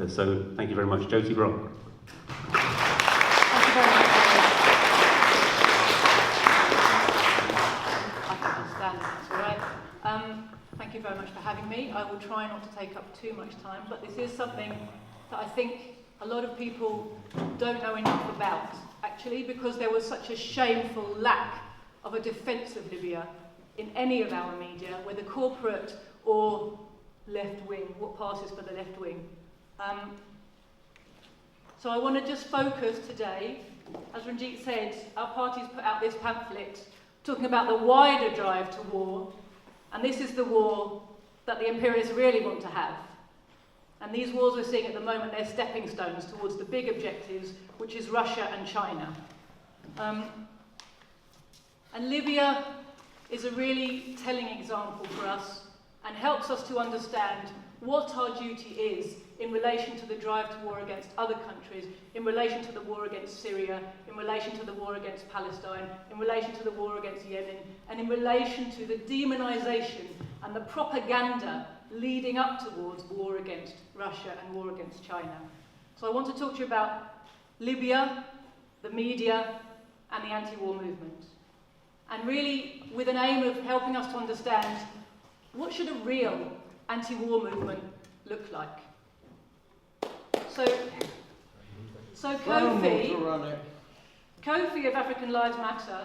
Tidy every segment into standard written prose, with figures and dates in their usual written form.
So thank you very much. Joti Brar. Thank you very much. I can understand, that's all right. Thank you very much for having me. I will try not to take up too much time, but this is something that I think a lot of people don't know enough about, actually, because there was such a shameful lack of a defence of Libya in any of our media, whether corporate or left-wing, what passes for the left-wing. So I want to just focus today, as Ranjit said, our party's put out this pamphlet talking about the wider drive to war, and this is the war that the imperialists really want to have. And these wars we're seeing at the moment, they're stepping stones towards the big objectives, which is Russia and China. And Libya is a really telling example for us and helps us to understand what our duty is in relation to the drive to war against other countries, in relation to the war against Syria, in relation to the war against Palestine, in relation to the war against Yemen, and in relation to the demonisation and the propaganda leading up towards war against Russia and war against China. So I want to talk to you about Libya, the media, and the anti-war movement. And really with an aim of helping us to understand what should a real anti-war movement look like. So Kofi of African Lives Matter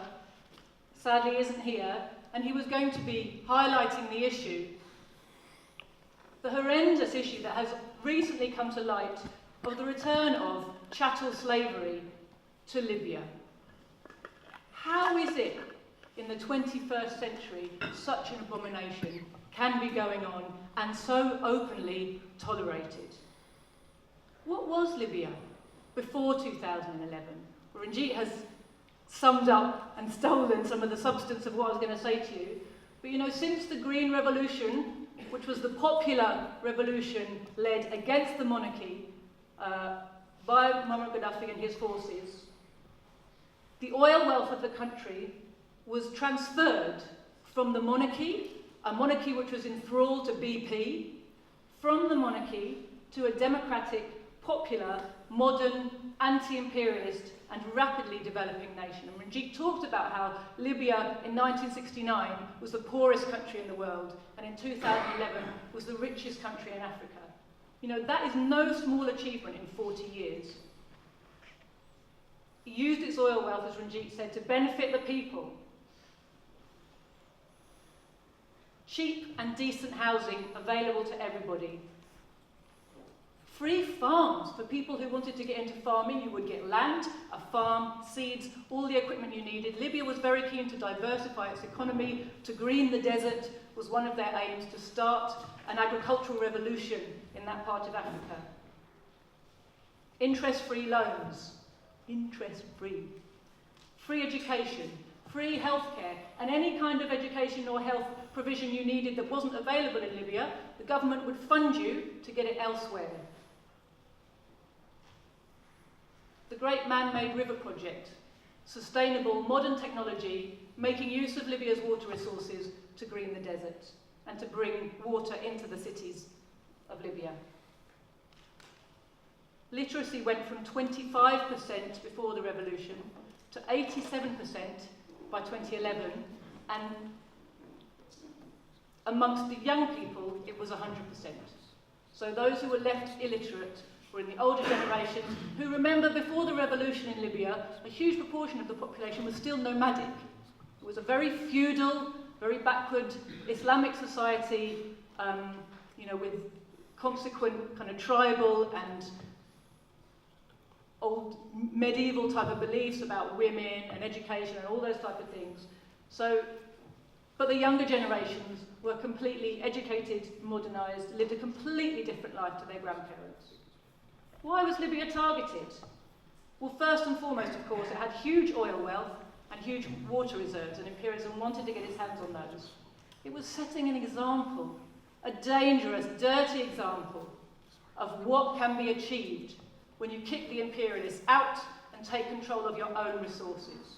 sadly isn't here, and he was going to be highlighting the issue, the horrendous issue that has recently come to light of the return of chattel slavery to Libya. How is it in the 21st century such an abomination can be going on and so openly tolerated? What was Libya before 2011? Ranjit has summed up and stolen some of the substance of what I was going to say to you. But you know, since the Green Revolution, which was the popular revolution led against the monarchy by Muammar Gaddafi and his forces, the oil wealth of the country was transferred from the monarchy, a monarchy which was enthralled to BP, from the monarchy to a democratic, popular, modern, anti-imperialist and rapidly developing nation. And Ranjit talked about how Libya in 1969 was the poorest country in the world, and in 2011 was the richest country in Africa. You know, that is no small achievement in 40 years. It used its oil wealth, as Ranjit said, to benefit the people. Cheap and decent housing available to everybody. Free farms for people who wanted to get into farming. You would get land, a farm, seeds, all the equipment you needed. Libya was very keen to diversify its economy, to green the desert was one of their aims, to start an agricultural revolution in that part of Africa. Interest-free loans, interest-free. Free education, free healthcare, and any kind of education or health provision you needed that wasn't available in Libya, the government would fund you to get it elsewhere. The Great Man-Made River Project, sustainable modern technology, making use of Libya's water resources to green the desert and to bring water into the cities of Libya. Literacy went from 25% before the revolution to 87% by 2011, and amongst the young people, it was 100%. So those who were left illiterate were in the older generations, who remember before the revolution in Libya, a huge proportion of the population was still nomadic. It was a very feudal, very backward Islamic society, you know, with consequent kind of tribal and old medieval type of beliefs about women and education and all those type of things. So, but the younger generations were completely educated, modernised, lived a completely different life to their grandparents. Why was Libya targeted? Well, first and foremost, of course, it had huge oil wealth and huge water reserves, and imperialism wanted to get its hands on those. It was setting an example, a dangerous, dirty example of what can be achieved when you kick the imperialists out and take control of your own resources.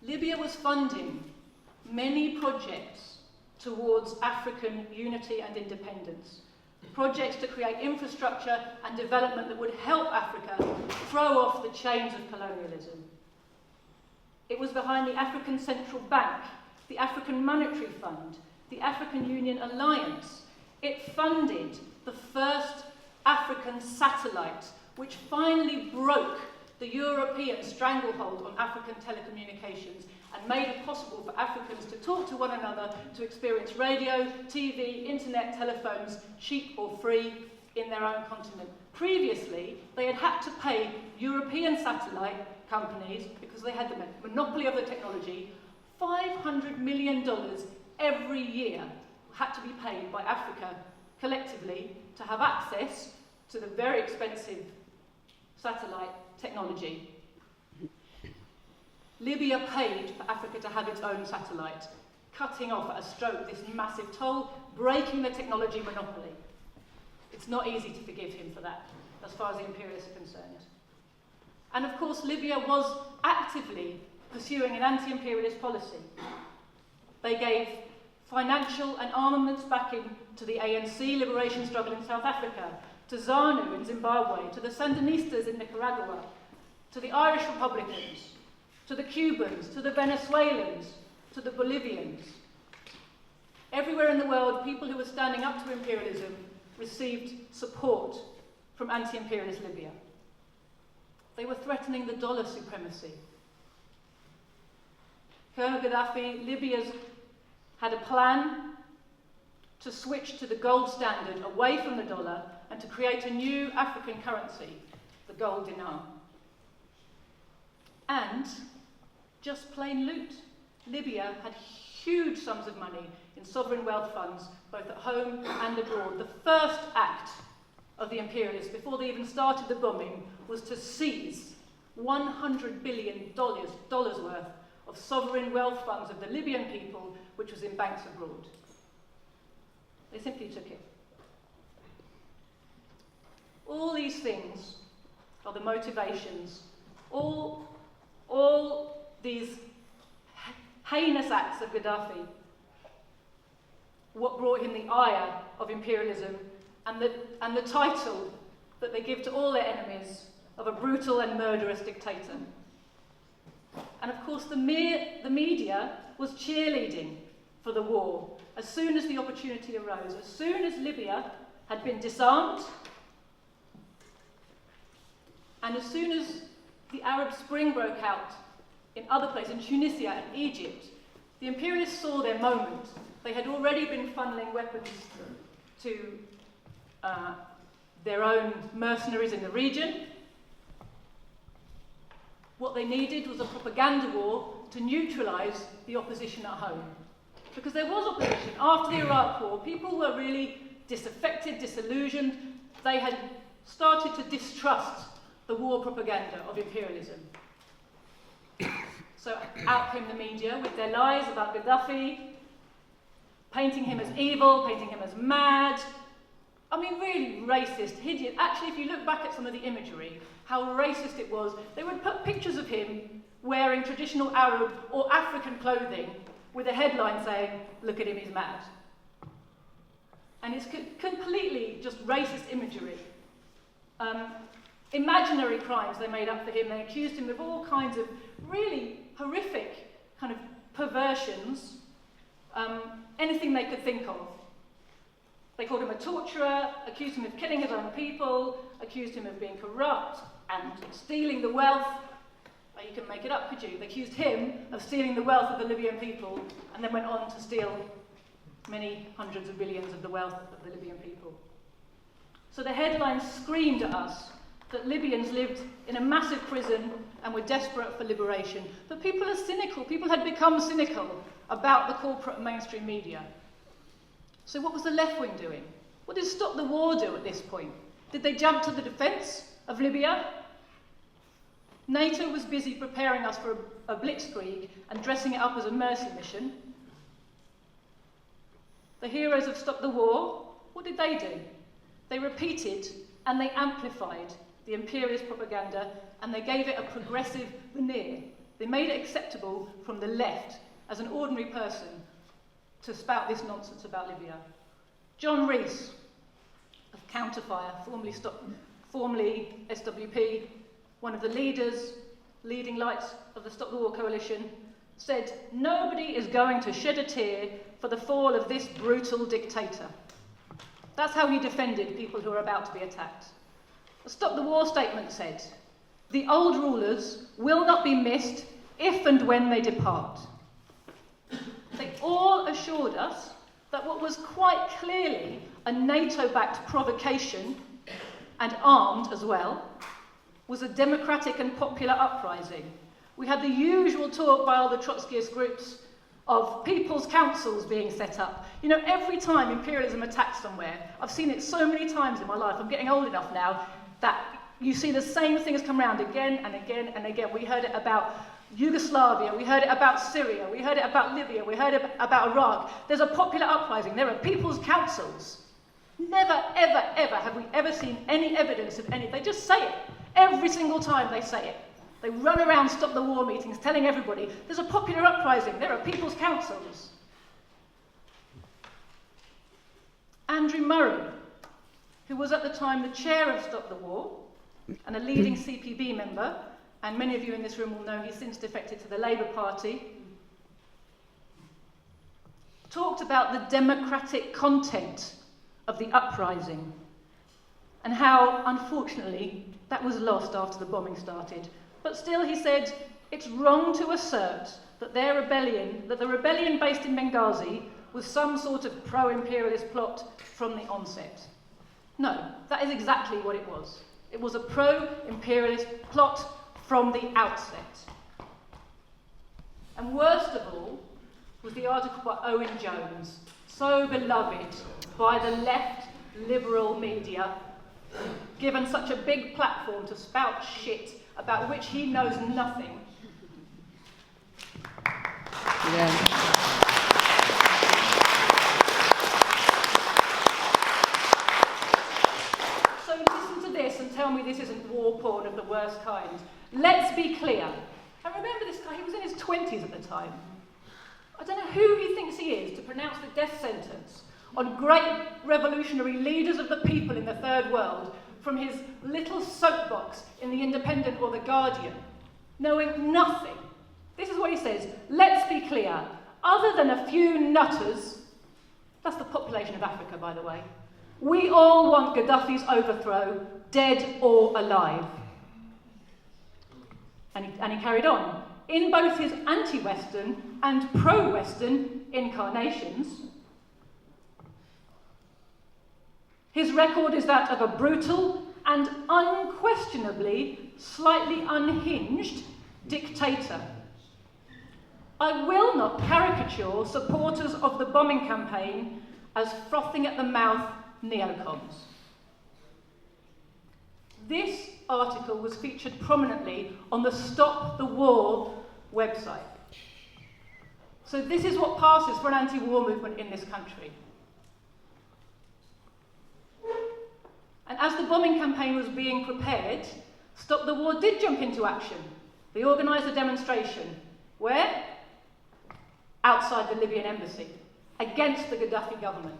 Libya was funding many projects towards African unity and independence. Projects to create infrastructure and development that would help Africa throw off the chains of colonialism. It was behind the African Central Bank, the African Monetary Fund, the African Union Alliance. It funded the first African satellite, which finally broke the European stranglehold on African telecommunications and made it possible for Africans to talk to one another, to experience radio, TV, internet, telephones, cheap or free, in their own continent. Previously, they had had to pay European satellite companies, because they had the monopoly of the technology, $500 million every year had to be paid by Africa collectively to have access to the very expensive satellite technology. Libya paid for Africa to have its own satellite, cutting off at a stroke this massive toll, breaking the technology monopoly. It's not easy to forgive him for that, as far as the imperialists are concerned. And of course, Libya was actively pursuing an anti-imperialist policy. They gave financial and armaments backing to the ANC liberation struggle in South Africa, to ZANU in Zimbabwe, to the Sandinistas in Nicaragua, to the Irish Republicans, to the Cubans, to the Venezuelans, to the Bolivians. Everywhere in the world, people who were standing up to imperialism received support from anti-imperialist Libya. They were threatening the dollar supremacy. Colonel Gaddafi, Libya's had a plan to switch to the gold standard away from the dollar and to create a new African currency, the gold dinar. And just plain loot. Libya had huge sums of money in sovereign wealth funds, both at home and abroad. The first act of the imperialists, before they even started the bombing, was to seize $100 billion worth of sovereign wealth funds of the Libyan people, which was in banks abroad. They simply took it. All these things are the motivations, all these heinous acts of Gaddafi, what brought him the ire of imperialism and the title that they give to all their enemies of a brutal and murderous dictator. And of course the media was cheerleading for the war as soon as the opportunity arose, as soon as Libya had been disarmed, and as soon as the Arab Spring broke out in other places, in Tunisia and Egypt, the imperialists saw their moment. They had already been funneling weapons to their own mercenaries in the region. What they needed was a propaganda war to neutralise the opposition at home. Because there was opposition. After the Iraq War, people were really disaffected, disillusioned. They had started to distrust the war propaganda of imperialism. So out came the media with their lies about Gaddafi, painting him as evil, painting him as mad. I mean, really racist, hideous. Actually, if you look back at some of the imagery, how racist it was, they would put pictures of him wearing traditional Arab or African clothing with a headline saying, "Look at him, he's mad." And it's completely just racist imagery. Imaginary crimes they made up for him. They accused him of all kinds of really horrific kind of perversions, anything they could think of. They called him a torturer, accused him of killing his own people, accused him of being corrupt and stealing the wealth. Well, you couldn't make it up, could you? They accused him of stealing the wealth of the Libyan people and then went on to steal many hundreds of billions of the wealth of the Libyan people. So the headlines screamed at us that Libyans lived in a massive prison and were desperate for liberation. But people are cynical. People had become cynical about the corporate mainstream media. So what was the left wing doing? What did Stop the War do at this point? Did they jump to the defence of Libya? NATO was busy preparing us for a blitzkrieg and dressing it up as a mercy mission. The heroes of Stop the War, what did they do? They repeated and they amplified the imperialist propaganda, and they gave it a progressive veneer. They made it acceptable from the left as an ordinary person to spout this nonsense about Libya. John Rees of Counterfire, formerly SWP, one of the leading lights of the Stop the War Coalition, said, "Nobody is going to shed a tear for the fall of this brutal dictator." That's how he defended people who are about to be attacked. The Stop the War statement said, "The old rulers will not be missed if and when they depart." They all assured us that what was quite clearly a NATO-backed provocation, and armed as well, was a democratic and popular uprising. We had the usual talk by all the Trotskyist groups of people's councils being set up. You know, every time imperialism attacks somewhere, I've seen it so many times in my life, I'm getting old enough now, that you see the same things come around again and again and again. We heard it about Yugoslavia, we heard it about Syria, we heard it about Libya, we heard it about Iraq. There's a popular uprising, there are people's councils. Never, ever, ever have we ever seen any evidence of any. They just say it. Every single time they say it. They run around Stop the War meetings telling everybody, there's a popular uprising, there are people's councils. Andrew Murray, who was at the time the chair of Stop the War and a leading CPB member, and many of you in this room will know he's since defected to the Labour Party, talked about the democratic content of the uprising and how, unfortunately, that was lost after the bombing started. But still, he said, it's wrong to assert that the rebellion based in Benghazi was some sort of pro-imperialist plot from the onset. No, that is exactly what it was. It was a pro-imperialist plot from the outset. And worst of all was the article by Owen Jones, so beloved by the left liberal media, given such a big platform to spout shit about which he knows nothing. Yeah. So listen to this and tell me this isn't war porn of the worst kind. Let's be clear. And remember this guy, he was in his 20s at the time. I don't know who he thinks he is to pronounce the death sentence on great revolutionary leaders of the people in the Third World from his little soapbox in The Independent or The Guardian, knowing nothing. This is what he says, let's be clear, other than a few nutters, that's the population of Africa, by the way, we all want Gaddafi's overthrow, dead or alive. And he carried on. In both his anti-Western and pro-Western incarnations, his record is that of a brutal and unquestionably slightly unhinged dictator. I will not caricature supporters of the bombing campaign as frothing at the mouth neocons. This article was featured prominently on the Stop the War website. So this is what passes for an anti-war movement in this country. And as the bombing campaign was being prepared, Stop the War did jump into action. They organised a demonstration. Where? Outside the Libyan embassy, against the Gaddafi government.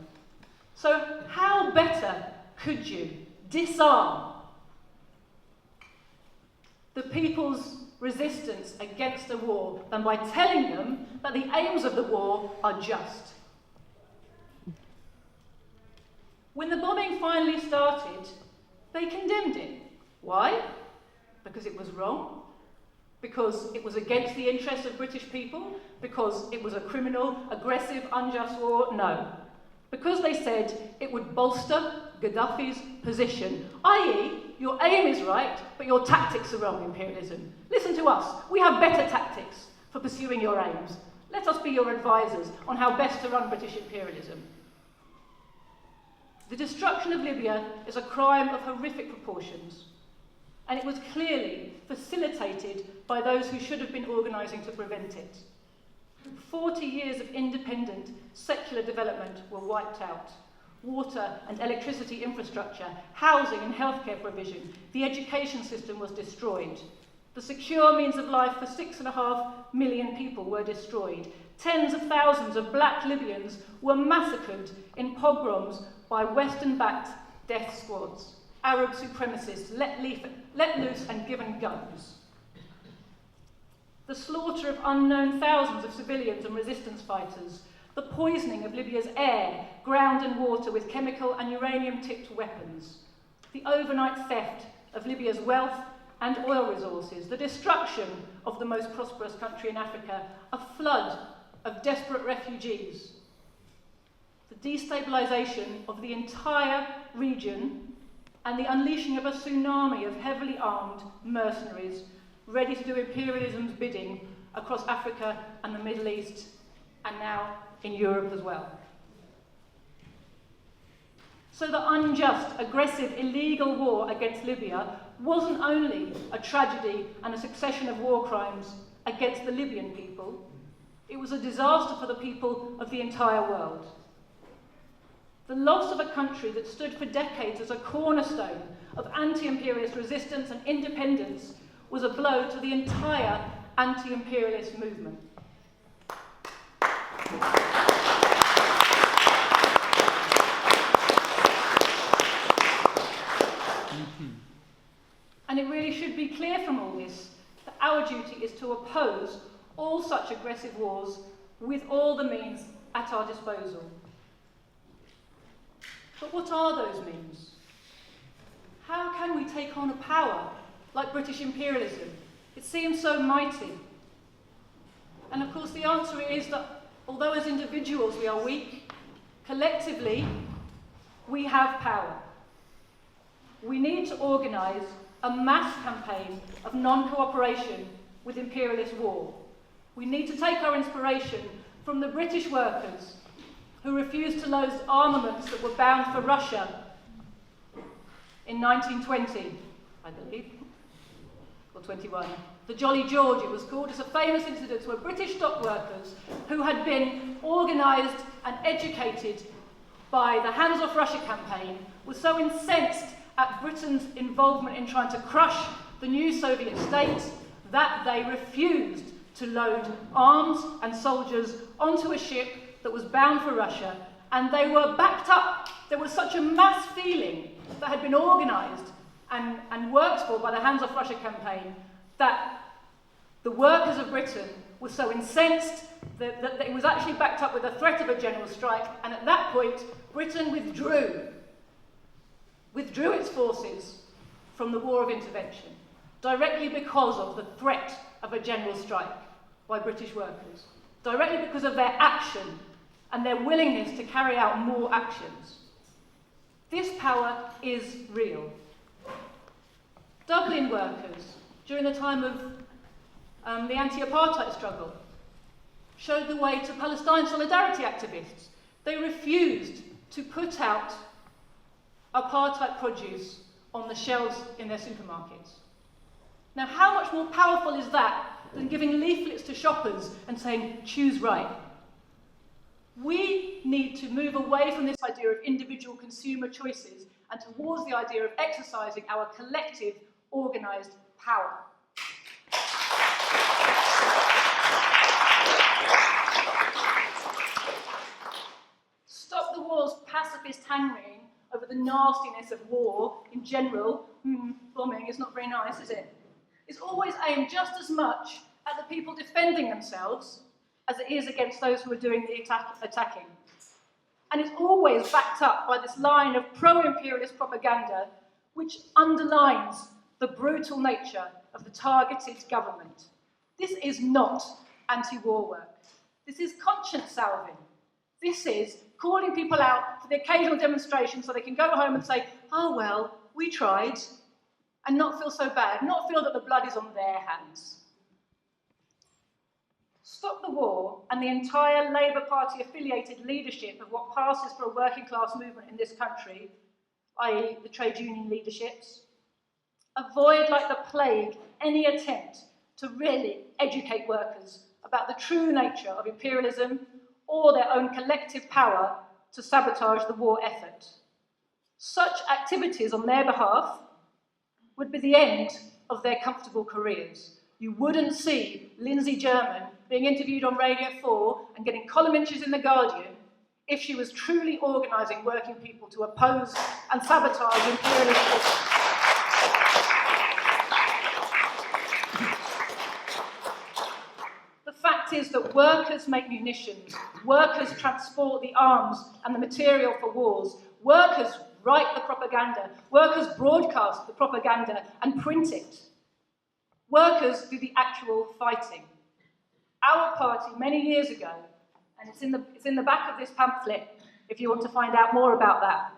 So how better could you disarm the people's resistance against a war than by telling them that the aims of the war are just? When the bombing finally started, they condemned it. Why? Because it was wrong? Because it was against the interests of British people? Because it was a criminal, aggressive, unjust war? No. Because they said it would bolster Gaddafi's position, i.e., your aim is right, but your tactics are wrong, imperialism. Listen to us. We have better tactics for pursuing your aims. Let us be your advisors on how best to run British imperialism. The destruction of Libya is a crime of horrific proportions, and it was clearly facilitated by those who should have been organising to prevent it. 40 years of independent, secular development were wiped out. Water and electricity infrastructure, housing and healthcare provision, the education system was destroyed. The secure means of life for 6.5 million people were destroyed. Tens of thousands of black Libyans were massacred in pogroms by Western-backed death squads. Arab supremacists let loose and given guns. The slaughter of unknown thousands of civilians and resistance fighters, the poisoning of Libya's air, ground and water with chemical and uranium-tipped weapons, the overnight theft of Libya's wealth and oil resources, the destruction of the most prosperous country in Africa, a flood of desperate refugees, the destabilisation of the entire region, and the unleashing of a tsunami of heavily armed mercenaries ready to do imperialism's bidding across Africa and the Middle East, and now in Europe as well. So the unjust, aggressive, illegal war against Libya wasn't only a tragedy and a succession of war crimes against the Libyan people, it was a disaster for the people of the entire world. The loss of a country that stood for decades as a cornerstone of anti-imperialist resistance and independence was a blow to the entire anti-imperialist movement. And it really should be clear from all this that our duty is to oppose all such aggressive wars with all the means at our disposal. But what are those means? How can we take on a power like British imperialism? It seems so mighty. And of course the answer is that although as individuals we are weak, collectively we have power. We need to organise a mass campaign of non-cooperation with imperialist war. We need to take our inspiration from the British workers who refused to load armaments that were bound for Russia in 1920, I believe, or 21. The Jolly George, it was called. It's a famous incident where British dock workers who had been organised and educated by the Hands Off Russia campaign were so incensed at Britain's involvement in trying to crush the new Soviet state that they refused to load arms and soldiers onto a ship that was bound for Russia, and they were backed up. There was such a mass feeling that had been organised and worked for by the Hands Off Russia campaign that the workers of Britain were so incensed that it was actually backed up with the threat of a general strike, and at that point Britain withdrew its forces from the war of intervention, directly because of the threat of a general strike by British workers, directly because of their action and their willingness to carry out more actions. This power is real. Dublin workers, during the time of the anti-apartheid struggle, showed the way to Palestine solidarity activists. They refused to put out apartheid produce on the shelves in their supermarkets. Now, how much more powerful is that than giving leaflets to shoppers and saying, choose right? We need to move away from this idea of individual consumer choices and towards the idea of exercising our collective, organised power. Stop the war's pacifist hand-wringing over the nastiness of war in general. Bombing is not very nice, is it? It's always aimed just as much at the people defending themselves as it is against those who are doing the attacking. And it's always backed up by this line of pro-imperialist propaganda which underlines the brutal nature of the targeted government. This is not anti-war work. This is conscience salving. This is calling people out for the occasional demonstration so they can go home and say, oh well, we tried, and not feel so bad, not feel that the blood is on their hands. Stop the war and the entire Labour Party affiliated leadership of what passes for a working class movement in this country, i.e. the trade union leaderships. Avoid like the plague any attempt to really educate workers about the true nature of imperialism or their own collective power to sabotage the war effort. Such activities on their behalf would be the end of their comfortable careers. You wouldn't see Lindsay German being interviewed on Radio 4 and getting column inches in The Guardian if she was truly organising working people to oppose and sabotage imperialist. The fact is that workers make munitions, workers transport the arms and the material for wars, workers write the propaganda, workers broadcast the propaganda and print it. Workers do the actual fighting. Our party, many years ago, and it's in the back of this pamphlet if you want to find out more about that,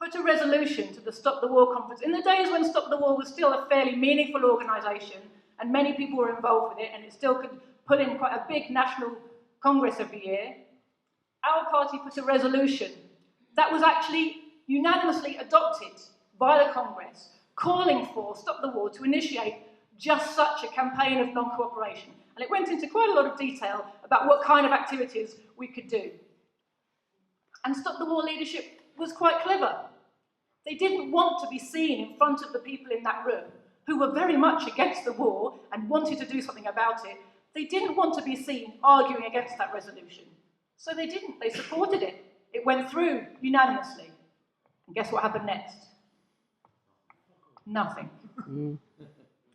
put a resolution to the Stop the War conference. In the days when Stop the War was still a fairly meaningful organisation and many people were involved with it and it still could pull in quite a big national congress every year, our party put a resolution that was actually unanimously adopted by the Congress, calling for Stop the War to initiate just such a campaign of non-cooperation. And it went into quite a lot of detail about what kind of activities we could do. And Stop the War leadership was quite clever. They didn't want to be seen in front of the people in that room who were very much against the war and wanted to do something about it. They didn't want to be seen arguing against that resolution. So they didn't. They supported it. It went through unanimously. And guess what happened next? Nothing.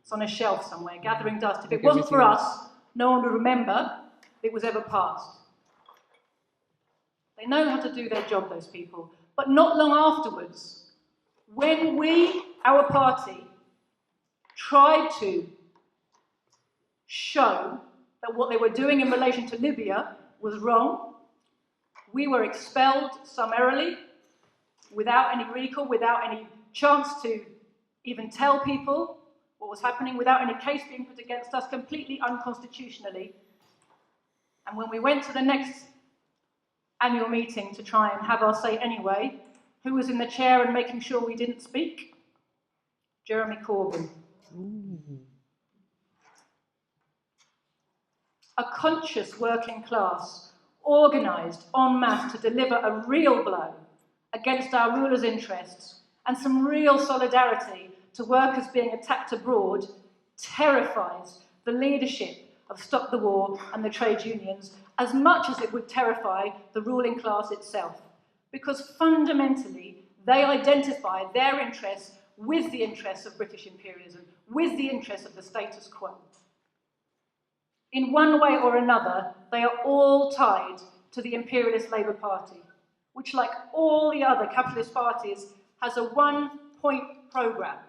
It's on a shelf somewhere, gathering dust. If it wasn't for us, no one would remember it was ever passed. They know how to do their job, those people. But not long afterwards, when we, our party, tried to show that what they were doing in relation to Libya was wrong, we were expelled summarily, without any recall, without any chance to even tell people what was happening, without any case being put against us, completely unconstitutionally. And when we went to the next annual meeting to try and have our say anyway, who was in the chair and making sure we didn't speak? Jeremy Corbyn. A conscious working class, organised en masse to deliver a real blow against our rulers' interests and some real solidarity to workers being attacked abroad, terrifies the leadership of Stop the War and the trade unions as much as it would terrify the ruling class itself, because fundamentally they identify their interests with the interests of British imperialism, with the interests of the status quo. In one way or another, they are all tied to the imperialist Labour Party, which, like all the other capitalist parties, has a one-point programme: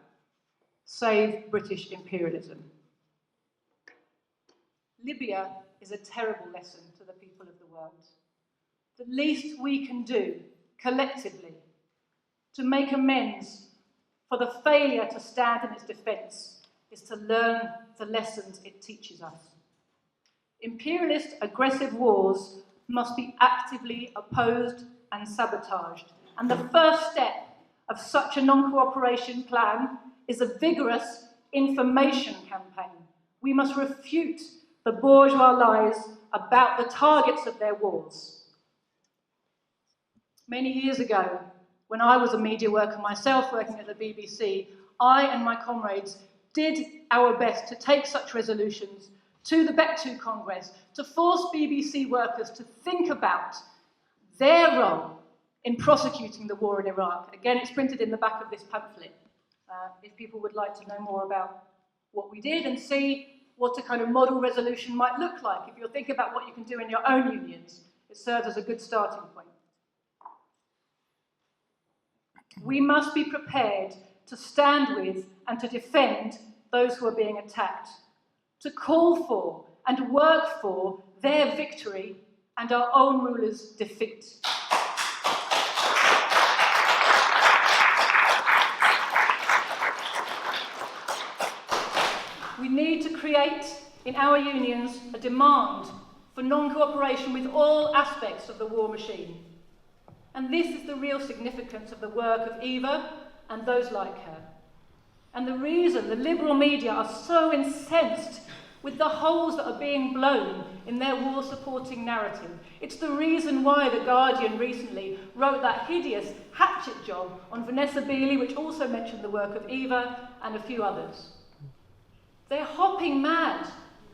save British imperialism. Libya is a terrible lesson to the people of the world. The least we can do, collectively, to make amends for the failure to stand in its defence is to learn the lessons it teaches us. Imperialist aggressive wars must be actively opposed and sabotaged. And the first step of such a non-cooperation plan is a vigorous information campaign. We must refute the bourgeois lies about the targets of their wars. Many years ago, when I was a media worker myself working at the BBC, I and my comrades did our best to take such resolutions to the BEC2 Congress, to force BBC workers to think about their role in prosecuting the war in Iraq. Again, it's printed in the back of this pamphlet, if people would like to know more about what we did and see what a kind of model resolution might look like. If you're thinking about what you can do in your own unions, it serves as a good starting point. We must be prepared to stand with and to defend those who are being attacked, to call for and work for their victory and our own rulers' defeat. We need to create in our unions a demand for non-cooperation with all aspects of the war machine. And this is the real significance of the work of Eva and those like her. And the reason the liberal media are so incensed with the holes that are being blown in their war-supporting narrative. It's the reason why The Guardian recently wrote that hideous hatchet job on Vanessa Beeley, which also mentioned the work of Eva and a few others. They're hopping mad.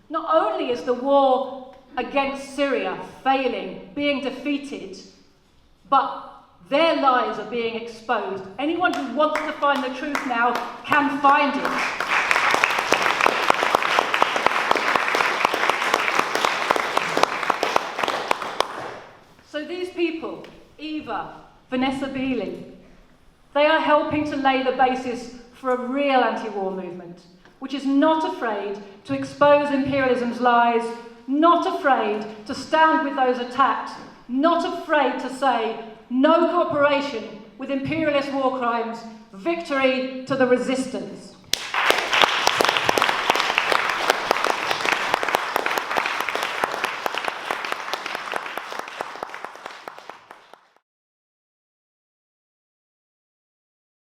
Not only is the war against Syria failing, being defeated, but their lies are being exposed. Anyone who wants to find the truth now can find it. So these people, Eva, Vanessa Beeling, they are helping to lay the basis for a real anti-war movement, which is not afraid to expose imperialism's lies, not afraid to stand with those attacked, not afraid to say no cooperation with imperialist war crimes, victory to the resistance.